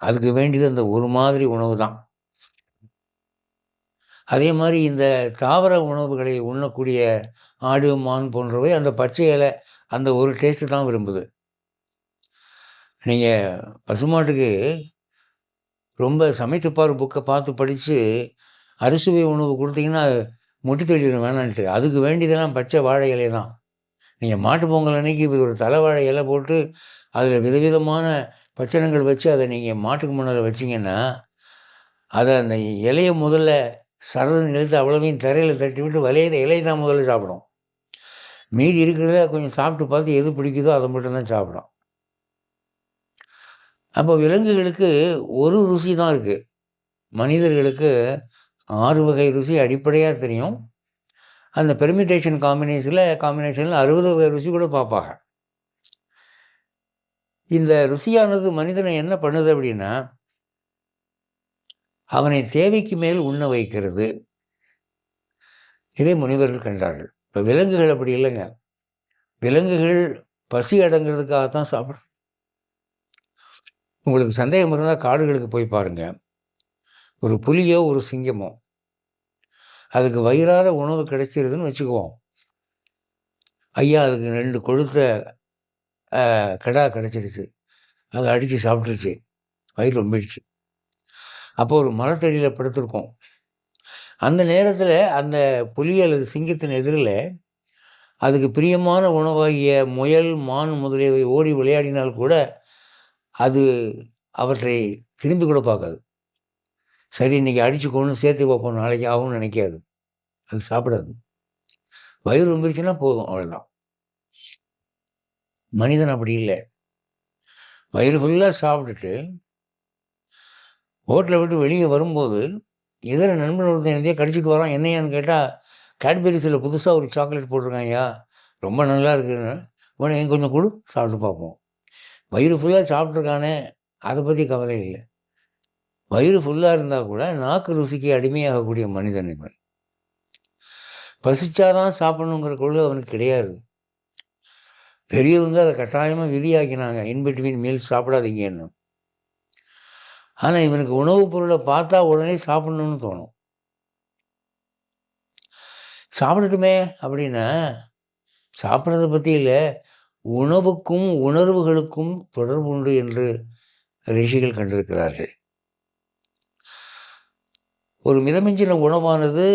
அதுக்கு வேண்டியது அந்த ஒரு மாதிரி உணவு தான். அதே மாதிரி இந்த தாவர உணவுகளை உண்ணக்கூடிய ஆடு, மான் போன்றவை அந்த பச்சை இலை அந்த ஒரு டேஸ்ட்டு தான் விரும்புது. நீங்கள் பசுமாட்டுக்கு ரொம்ப சமைத்துப்பார் புக்கை பார்த்து படித்து அறுசுவை உணவு கொடுத்தீங்கன்னா முட்டி தள்ளிடும் வேணான்ட்டு. அதுக்கு வேண்டியதெல்லாம் பச்சை வாழை இலை தான். நீங்கள் மாட்டு பொங்கல் அன்னைக்கு இது ஒரு தலை வாழை இலை போட்டு அதில் விதவிதமான பச்சனங்கள் வச்சு அதை நீங்கள் மாட்டுக்கு முன்னால் வச்சிங்கன்னா, அதை அந்த இலையை முதல்ல சரன்னு இழுத்து அவ்வளவையும் தரையில் தட்டி விட்டு வலையிற இலையை தான் முதல்ல சாப்பிடும். மீதி இருக்கிறத கொஞ்சம் சாப்பிட்டு பார்த்து எது பிடிக்குதோ அதை மட்டும்தான் சாப்பிடும். அப்போ விலங்குகளுக்கு ஒரு ருசி தான் இருக்குது. மனிதர்களுக்கு 6 வகை ருசி அடிப்படையாக தெரியும். அந்த பெர்மிட்டேஷன் காம்பினேஷனில் 60 வகை ருசி கூட பார்ப்பாங்க. இந்த ருசியானது மனிதனை என்ன பண்ணுது அப்படின்னா, அவனை தேவைக்கு மேல் உண்ண வைக்கிறது. இதை முனிவர்கள் கண்டார்கள். இப்போ விலங்குகள் அப்படி இல்லைங்க. விலங்குகள் பசி அடங்கிறதுக்காகத்தான் சாப்பிடும். உங்களுக்கு சந்தேகம் இருந்தால் காடுகளுக்கு போய் பாருங்கள். ஒரு புலியோ ஒரு சிங்கமோ அதுக்கு வயிறார உணவு கிடைச்சிருதுன்னு வச்சுக்குவோம். ஐயா அதுக்கு 2 கொழுத்த கிடா கிடச்சிருச்சு, அதை அடித்து சாப்பிட்ருச்சு, வயிறு ரொம்பிடுச்சு. அப்போ ஒரு மரத்தடியில் படுத்திருக்கோம். அந்த நேரத்தில் அந்த புலி அல்லது சிங்கத்தின் எதிரில் அதுக்கு பிரியமான உணவாகிய முயல், மான் முதலியவை ஓடி விளையாடினால் கூட அது அவற்றை திரும்பி கூட பார்க்காது. சரி இன்றைக்கி அடித்து கொண்டு சேர்த்து வைப்போம், நாளைக்கு ஆகும்னு நினைக்காது. அது சாப்பிடாது. வயிறு ரொம்பிடுச்சுன்னா போதும், அவ்வளோதான். மனிதன் அப்படி இல்லை. வயிறு ஃபுல்லாக சாப்பிட்டுட்டு ஹோட்டலை விட்டு வெளியே வரும்போது இதர நண்பன் ஒருத்தன் என்னதையே கடிச்சிட்டு வரான். என்னையான்னு கேட்டால், கேட்பெரிஸில் புதுசாக ஒரு சாக்லேட் போட்டிருக்காங்கய்யா, ரொம்ப நல்லா இருக்குன்னு. உடனே எங்க கொஞ்சம் கொடு, சாப்பிட்டு பார்ப்போம். வயிறு ஃபுல்லாக சாப்பிட்ருக்கானே, அதை பற்றி கவலை இல்லை. வயிறு ஃபுல்லாக இருந்தால் கூட நாக்கு ருசிக்கு அடிமையாகக்கூடிய மனிதன் இவன். பசிச்சாதான் சாப்பிடணுங்கிற கொள்கை அவனுக்கு கிடையாது. பெரியவங்க அதை கட்டாயமாக விதியாக்கினாங்க, இன்பிட்வீன் மீல்ஸ் சாப்பிடாதீங்கன்னு. ஆனால் இவனுக்கு உணவுப் பொருளை பார்த்தா உடனே சாப்பிட்ணுன்னு தோணும். சாப்பிடட்டுமே அப்படின்னா, சாப்பிட்றத பற்றி இல்லை, உணவுக்கும் உணர்வுகளுக்கும் தொடர்பு உண்டு என்று ரிஷிகள் கண்டிருக்கிறார்கள். ஒரு மிதமிஞ்சின உணவானது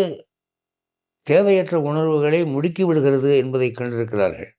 தேவையற்ற உணர்வுகளை முடுக்கி விடுகிறது என்பதை கண்டிருக்கிறார்கள்.